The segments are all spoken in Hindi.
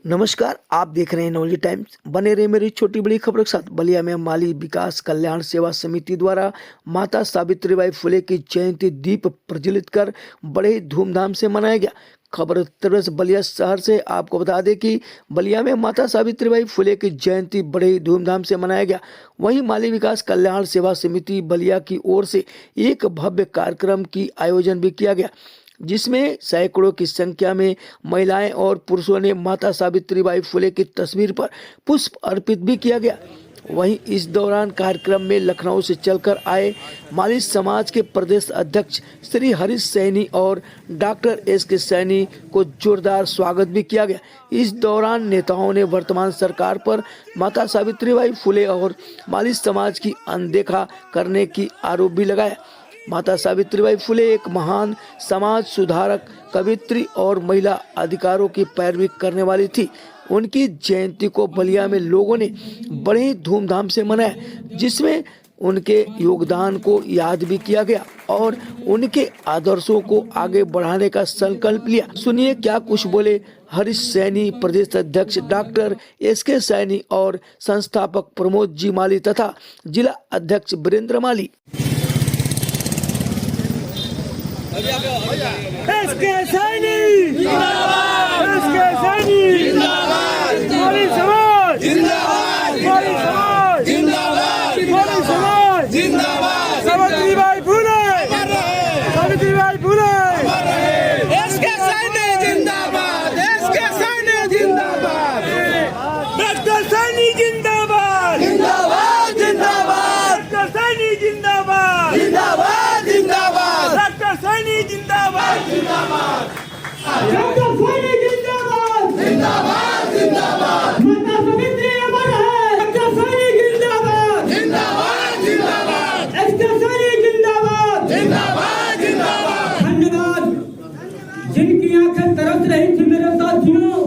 नमस्कार, आप देख रहे हैं नवली टाइम्स। बने रहे मेरी छोटी बड़ी खबरों के साथ। बलिया में माली विकास कल्याण सेवा समिति द्वारा माता सावित्रीबाई फुले की जयंती दीप प्रज्वलित कर बड़े ही धूमधाम से मनाया गया। खबर उत्तर प्रदेश बलिया शहर से। आपको बता दें कि बलिया में माता सावित्रीबाई फुले की जयंती बड़े ही धूमधाम से मनाया गया। वहीं माली विकास कल्याण सेवा समिति बलिया की ओर से एक भव्य कार्यक्रम की आयोजन भी किया गया, जिसमें सैकड़ों की संख्या में महिलाएं और पुरुषों ने माता सावित्रीबाई फुले की तस्वीर पर पुष्प अर्पित भी किया गया। वहीं इस दौरान कार्यक्रम में लखनऊ से चलकर आए माली समाज के प्रदेश अध्यक्ष श्री हरीश सैनी और डॉक्टर एस.के. सैनी को जोरदार स्वागत भी किया गया। इस दौरान नेताओं ने वर्तमान सरकार पर माता सावित्रीबाई फुले और माली समाज की अनदेखा करने की आरोप भी लगाया। माता सावित्रीबाई फुले एक महान समाज सुधारक, कवित्री और महिला अधिकारों की पैरवी करने वाली थी। उनकी जयंती को बलिया में लोगों ने बड़े ही धूमधाम से मनाया, जिसमें उनके योगदान को याद भी किया गया और उनके आदर्शों को आगे बढ़ाने का संकल्प लिया। सुनिए क्या कुछ बोले हरीश सैनी, प्रदेश अध्यक्ष डॉक्टर एस.के. सैनी और संस्थापक प्रमोद जी माली तथा जिला अध्यक्ष वीरेंद्र माली। एस.के. सैनी जिंदाबाद, एस.के. सैनी जिंदाबाद, माली समाज जिंदाबाद, माली समाज जिंदाबाद, माली समाज जिंदाबाद, सावित्रीबाई फुले सावित्रीबाई फुले, एस.के. सैनी जिंदाबाद, एस.के. सैनी जिंदाबाद, डॉक्टर सैनी जिंदाबाद जिंदाबाद जिंदाबाद, डॉक्टर सैनी जिंदाबाद जिंदाबाद जिंदाबाद, डॉक्टर सैनी जिंदाबाद जिंदाबाद, डॉक्टर सैनी जिंदाबाद जिंदाबाद जिंदाबाद, माता सावित्री अमर है, डॉक्टर सैनी जिंदाबाद जिंदाबाद जिंदाबाद, एस.के. सैनी जिंदाबाद जिंदाबाद जिंदाबाद। धन्यवाद। जिनकी आंखें तरस रही थी मेरे साथियों,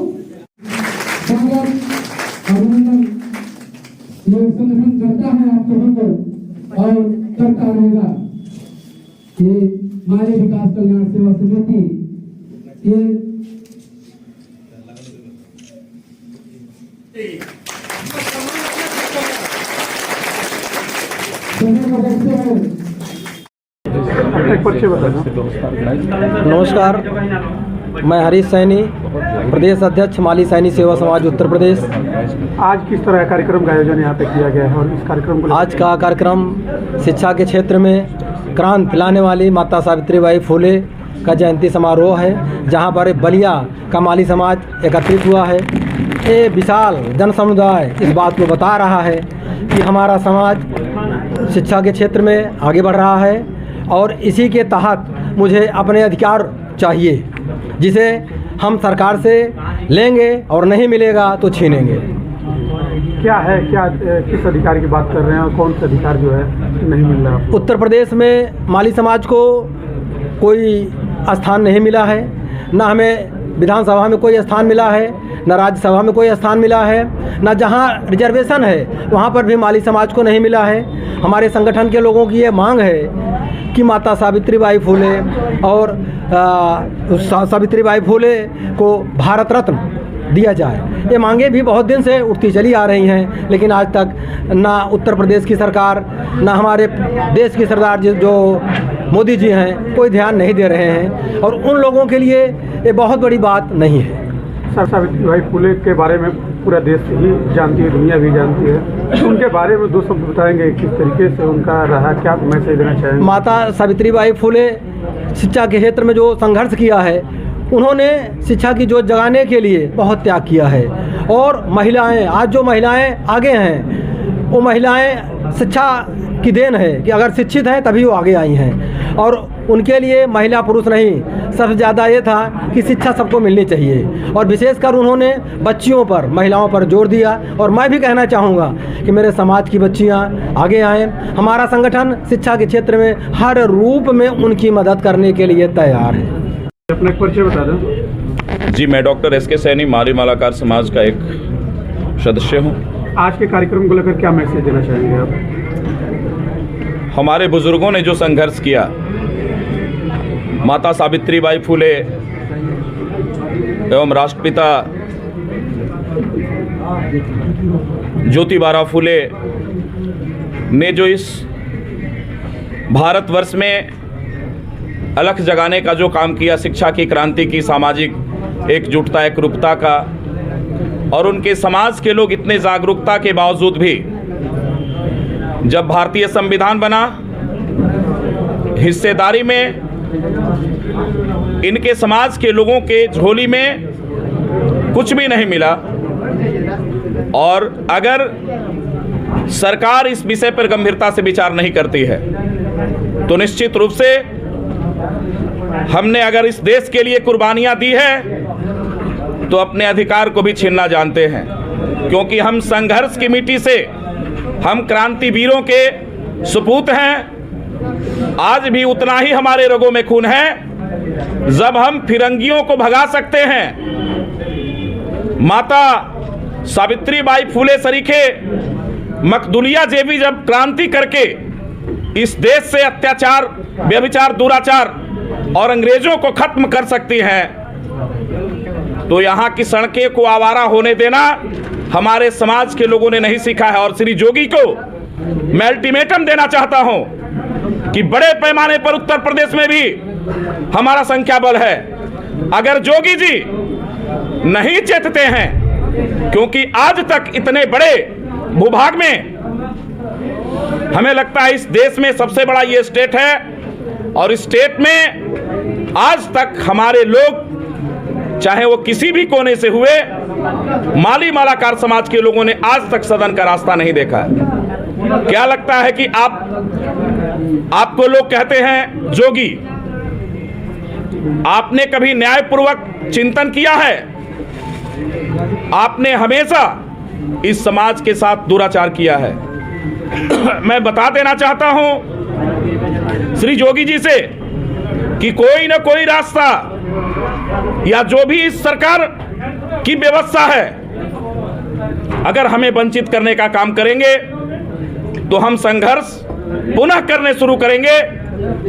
अभिनंदन ये संगठन करता है आप सभी को और करता रहेगा। ये माली विकास कल्याण सेवा समिति ये नमस्कार, मैं हरीश सैनी, प्रदेश अध्यक्ष माली सैनी सेवा समाज उत्तर प्रदेश। आज किस तरह का कार्यक्रम का आयोजन यहाँ पे किया गया है और इस कार्यक्रम को आज का कार्यक्रम शिक्षा के क्षेत्र में क्रांति लाने वाली माता सावित्रीबाई फुले का जयंती समारोह है, जहाँ पर बलिया का माली समाज एकत्रित हुआ है। ये विशाल जन समुदाय इस बात को बता रहा है कि हमारा समाज शिक्षा के क्षेत्र में आगे बढ़ रहा है और इसी के तहत मुझे अपने अधिकार चाहिए, जिसे हम सरकार से लेंगे और नहीं मिलेगा तो छीनेंगे। क्या है, क्या किस अधिकार की बात कर रहे हैं और कौन सा अधिकार जो है नहीं मिल रहा? उत्तर प्रदेश में माली समाज को कोई स्थान नहीं मिला है, न हमें विधानसभा में कोई स्थान मिला है, न राज्यसभा में कोई स्थान मिला है, न जहां रिजर्वेशन है वहां पर भी माली समाज को नहीं मिला है। हमारे संगठन के लोगों की ये मांग है कि माता सावित्रीबाई फुले और सावित्रीबाई फुले को भारत रत्न दिया जाए। ये मांगे भी बहुत दिन से उठती चली आ रही हैं, लेकिन आज तक ना उत्तर प्रदेश की सरकार, ना हमारे देश की सरदार जो मोदी जी हैं, कोई ध्यान नहीं दे रहे हैं और उन लोगों के लिए ये बहुत बड़ी बात नहीं है। सावित्रीबाई फुले के बारे में पूरा देश ही जानती है, दुनिया भी जानती है। उनके बारे में दो शब्द बताएंगे, किस तरीके से उनका रहा, क्या मैसेज देना चाहेंगे? माता सावित्रीबाई फुले शिक्षा के क्षेत्र में जो संघर्ष किया है, उन्होंने शिक्षा की जोत जगाने के लिए बहुत त्याग किया है और महिलाएं, आज जो महिलाएं आगे हैं वो महिलाएं शिक्षा की देन है कि अगर शिक्षित हैं तभी वो आगे आई हैं और उनके लिए महिला पुरुष नहीं, सबसे ज़्यादा ये था कि शिक्षा सबको मिलनी चाहिए और विशेषकर उन्होंने बच्चियों पर, महिलाओं पर जोर दिया। और मैं भी कहना चाहूँगा कि मेरे समाज की बच्चियाँ आगे आएँ। हमारा संगठन शिक्षा के क्षेत्र में हर रूप में उनकी मदद करने के लिए तैयार है। अपना परिचय बता दें। जी, मैं डॉक्टर एस.के. सैनी, माली मालाकार समाज का एक सदस्य हूँ। आज के कार्यक्रम को लेकर क्या मैसेज देना चाहेंगे आप? हमारे बुजुर्गों ने जो संघर्ष किया, माता सावित्रीबाई फुले एवं राष्ट्रपिता ज्योतिबा फुले ने जो इस भारतवर्ष में अलख जगाने का जो काम किया, शिक्षा की क्रांति की, सामाजिक एकजुटता एकरूपता का, और उनके समाज के लोग इतने जागरूकता के बावजूद भी जब भारतीय संविधान बना, हिस्सेदारी में इनके समाज के लोगों के झोली में कुछ भी नहीं मिला। और अगर सरकार इस विषय पर गंभीरता से विचार नहीं करती है तो निश्चित रूप से हमने अगर इस देश के लिए कुर्बानियां दी है तो अपने अधिकार को भी छीनना जानते हैं, क्योंकि हम संघर्ष की मिट्टी से, हम क्रांतिवीरों के सपूत हैं। आज भी उतना ही हमारे रगों में खून है। जब हम फिरंगियों को भगा सकते हैं, माता सावित्रीबाई फुले सरीखे मकदूलिया जेबी जब क्रांति करके इस देश से अत्याचार, व्यभिचार, दुराचार और अंग्रेजों को खत्म कर सकती हैं, तो यहाँ की सड़कें को आवारा होने देना हमारे समाज के लोगों ने नहीं सीखा है। और श्री जोगी को मैं अल्टीमेटम देना चाहता हूं कि बड़े पैमाने पर उत्तर प्रदेश में भी हमारा संख्या बल है। अगर जोगी जी नहीं चेतते हैं, क्योंकि आज तक इतने बड़े भूभाग में, हमें लगता है इस देश में सबसे बड़ा ये स्टेट है, और इस स्टेट में आज तक हमारे लोग, चाहे वो किसी भी कोने से हुए, माली मालाकार समाज के लोगों ने आज तक सदन का रास्ता नहीं देखा है। क्या लगता है कि आपको लोग कहते हैं जोगी, आपने कभी न्यायपूर्वक चिंतन किया है? आपने हमेशा इस समाज के साथ दुराचार किया है। मैं बता देना चाहता हूं श्री जोगी जी से कि कोई ना कोई रास्ता, या जो भी इस सरकार की व्यवस्था है, अगर हमें वंचित करने का काम करेंगे तो हम संघर्ष पुनः करने शुरू करेंगे,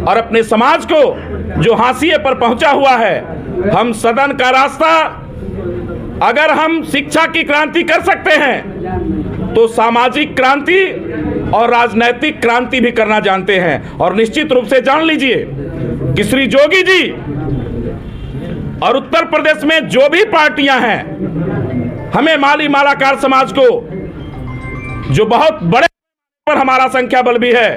और अपने समाज को जो हाशिए पर पहुंचा हुआ है, हम सदन का रास्ता, अगर हम शिक्षा की क्रांति कर सकते हैं तो सामाजिक क्रांति और राजनैतिक क्रांति भी करना जानते हैं। और निश्चित रूप से जान लीजिए कि श्री जोगी जी और उत्तर प्रदेश में जो भी पार्टियां हैं, हमें माली मालाकार समाज को, जो बहुत बड़े पर हमारा संख्या बल भी है,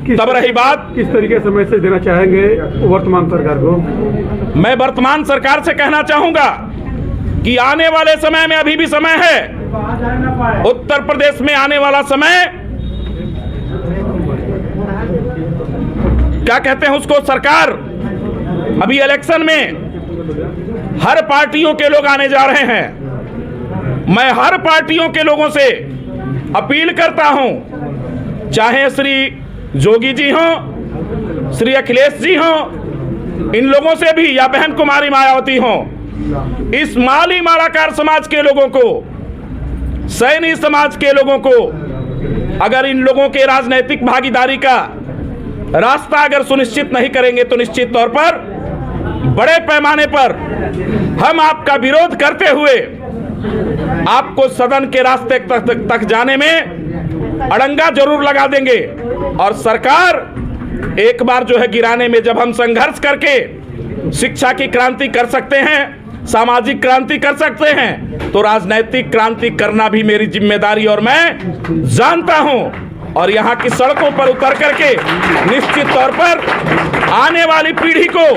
तब रही बात, किस तरीके से मैसेज देना चाहेंगे वर्तमान सरकार को? मैं वर्तमान सरकार से कहना चाहूंगा कि आने वाले समय में, अभी भी समय है, उत्तर प्रदेश में आने वाला समय, क्या कहते हैं उसको, सरकार, अभी इलेक्शन में हर पार्टियों के लोग आने जा रहे हैं। मैं हर पार्टियों के लोगों से अपील करता हूं, चाहे श्री जोगी जी हों, श्री अखिलेश जी हों, इन लोगों से भी, या बहन कुमारी मायावती हों, इस माली मालाकार समाज के लोगों को, सैनी समाज के लोगों को, अगर इन लोगों के राजनीतिक भागीदारी का रास्ता अगर सुनिश्चित नहीं करेंगे तो निश्चित तौर पर बड़े पैमाने पर हम आपका विरोध करते हुए आपको सदन के रास्ते तक जाने में अड़ंगा जरूर लगा देंगे। और सरकार एक बार जो है गिराने में, जब हम संघर्ष करके शिक्षा की क्रांति कर सकते हैं, सामाजिक क्रांति कर सकते हैं, तो राजनैतिक क्रांति करना भी मेरी जिम्मेदारी और मैं जानता हूं। और यहाँ की सड़कों पर उतर करके निश्चित तौर पर आने वाली पीढ़ी को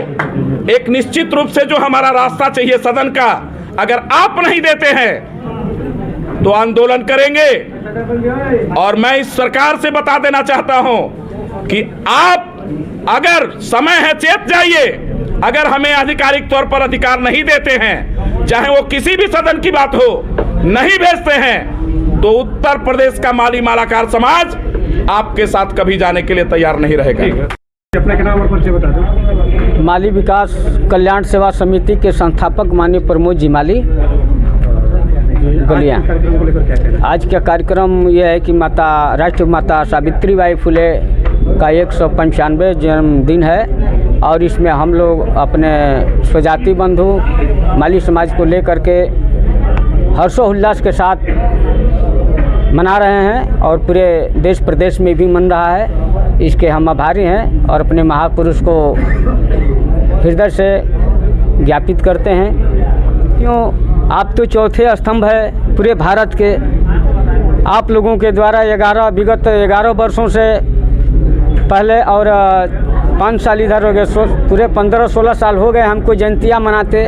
एक निश्चित रूप से जो हमारा रास्ता चाहिए सदन का, अगर आप नहीं देते हैं तो आंदोलन करेंगे। और मैं इस सरकार से बता देना चाहता हूं कि आप, अगर समय है, चेत जाइए। अगर हमें आधिकारिक तौर पर अधिकार नहीं देते हैं, चाहे वो किसी भी सदन की बात हो, नहीं भेजते हैं, तो उत्तर प्रदेश का माली मालाकार समाज आपके साथ कभी जाने के लिए तैयार नहीं रहेगा। अपना नाम और परिचय बता दो। माली विकास कल्याण सेवा समिति के संस्थापक माननीय प्रमोद जी माली, गलिया। आज का कार्यक्रम यह है कि राष्ट्र माता सावित्रीबाई फुले का 195 जन्मदिन है, और इसमें हम लोग अपने स्वजाति बंधु माली समाज को लेकर के हर्षोल्लास के साथ मना रहे हैं और पूरे देश प्रदेश में भी मन रहा है। इसके हम आभारी हैं और अपने महापुरुष को हृदय से ज्ञापित करते हैं। क्यों, आप तो चौथे स्तंभ है पूरे भारत के। आप लोगों के द्वारा विगत 11 वर्षों से पहले और 5 साल इधर हो गए, पूरे 15-16 साल हो गए हमको जयंतियाँ मनाते।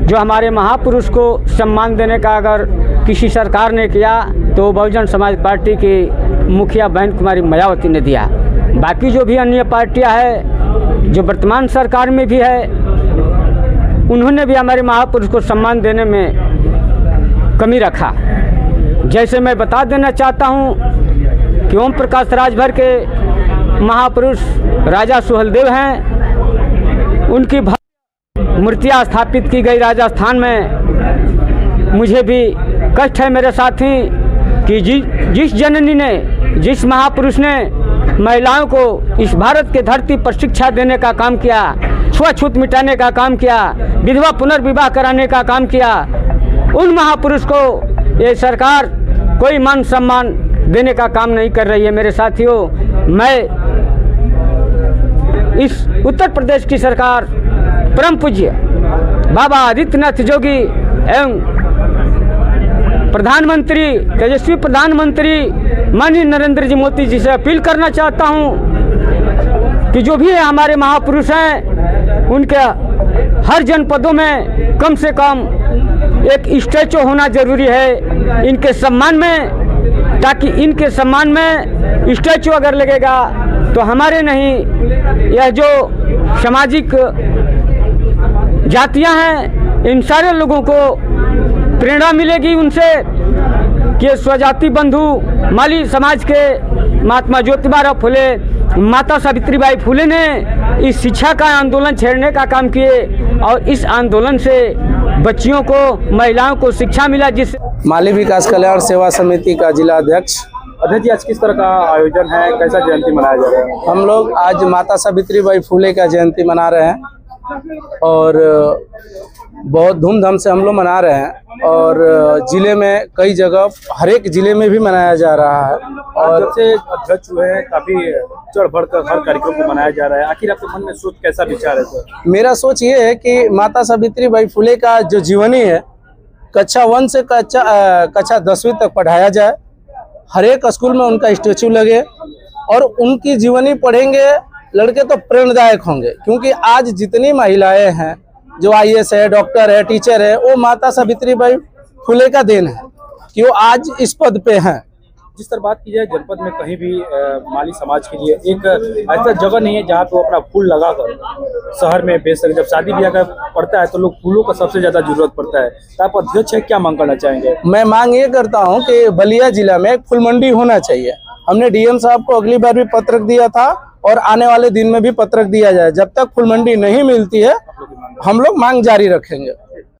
जो हमारे महापुरुष को सम्मान देने का अगर किसी सरकार ने किया तो बहुजन समाज पार्टी की मुखिया बहन कुमारी मायावती ने दिया। बाकी जो भी अन्य पार्टियां हैं जो वर्तमान सरकार में भी है, उन्होंने भी हमारे महापुरुष को सम्मान देने में कमी रखा। जैसे मैं बता देना चाहता हूं कि ओम प्रकाश राजभर के महापुरुष राजा सुहेलदेव हैं, उनकी मूर्तियां स्थापित की गई राजस्थान में। मुझे भी कष्ट है मेरे साथी कि जिस जननी ने, जिस महापुरुष ने महिलाओं को इस भारत के धरती पर शिक्षा देने का काम किया, छुआछूत मिटाने का काम किया, विधवा पुनर्विवाह कराने का काम किया, उन महापुरुष को ये सरकार कोई मान सम्मान देने का काम नहीं कर रही है। मेरे साथियों, मैं इस उत्तर प्रदेश की सरकार परम पूज्य बाबा आदित्यनाथ जोगी एवं प्रधानमंत्री, तेजस्वी प्रधानमंत्री माननीय नरेंद्र जी मोदी जी से अपील करना चाहता हूं कि जो भी हमारे महापुरुष हैं, उनके हर जनपदों में कम से कम एक स्टैचू होना जरूरी है इनके सम्मान में, ताकि इनके सम्मान में स्टैचू अगर लगेगा तो हमारे नहीं, यह जो सामाजिक जातियां हैं, इन सारे लोगों को प्रेरणा मिलेगी उनसे कि स्वजाति बंधु माली समाज के महात्मा ज्योतिबा फुले, माता सावित्रीबाई फुले ने इस शिक्षा का आंदोलन छेड़ने का काम किए और इस आंदोलन से बच्चियों को, महिलाओं को शिक्षा मिला। जिस माली विकास कल्याण सेवा समिति का जिला अध्यक्ष। अध्यक्ष जी, आज किस तरह का आयोजन है, कैसा जयंती मनाया जा रहा है? हम लोग आज माता सावित्रीबाई फुले का जयंती मना रहे हैं और बहुत धूमधाम से हम लोग मना रहे हैं और जिले में कई जगह, हर एक जिले में भी मनाया जा रहा है। और जब से अध्यक्ष हुए हैं काफी चढ़ बढ़ कर हर कार्यक्रम को मनाया जा रहा है, आखिर आपके मन में सोच कैसा विचार है सर? मेरा सोच ये है कि माता सावित्रीबाई फुले का जो जीवनी है, कक्षा 1 से कक्षा 10वीं तक पढ़ाया जाए, हर एक स्कूल में उनका स्टैचू लगे और उनकी जीवनी पढ़ेंगे लड़के तो प्रेरणादायक होंगे। क्योंकि आज जितनी महिलाएं हैं जो IAS है, डॉक्टर है, टीचर है, वो माता सावित्रीबाई फुले का देन है कि वो आज इस पद पे हैं। जिस तरह बात की जाए जनपद में कहीं भी माली समाज के लिए एक ऐसा जगह नहीं है जहाँ पे वो अपना फूल लगाकर शहर में बेच सके। जब शादी ब्याह का पड़ता है तो लोग फूलों का सबसे ज्यादा जरूरत पड़ता है। तो आप अध्यक्ष है, क्या मांग करना चाहेंगे? मैं मांग ये करता हूँ कि बलिया जिला में एक फूल मंडी होना चाहिए। हमने DM साहब को अगली बार भी पत्रक दिया था और आने वाले दिन में भी पत्रक दिया जाए। जब तक फूल मंडी नहीं मिलती है, हम लोग मांग जारी रखेंगे।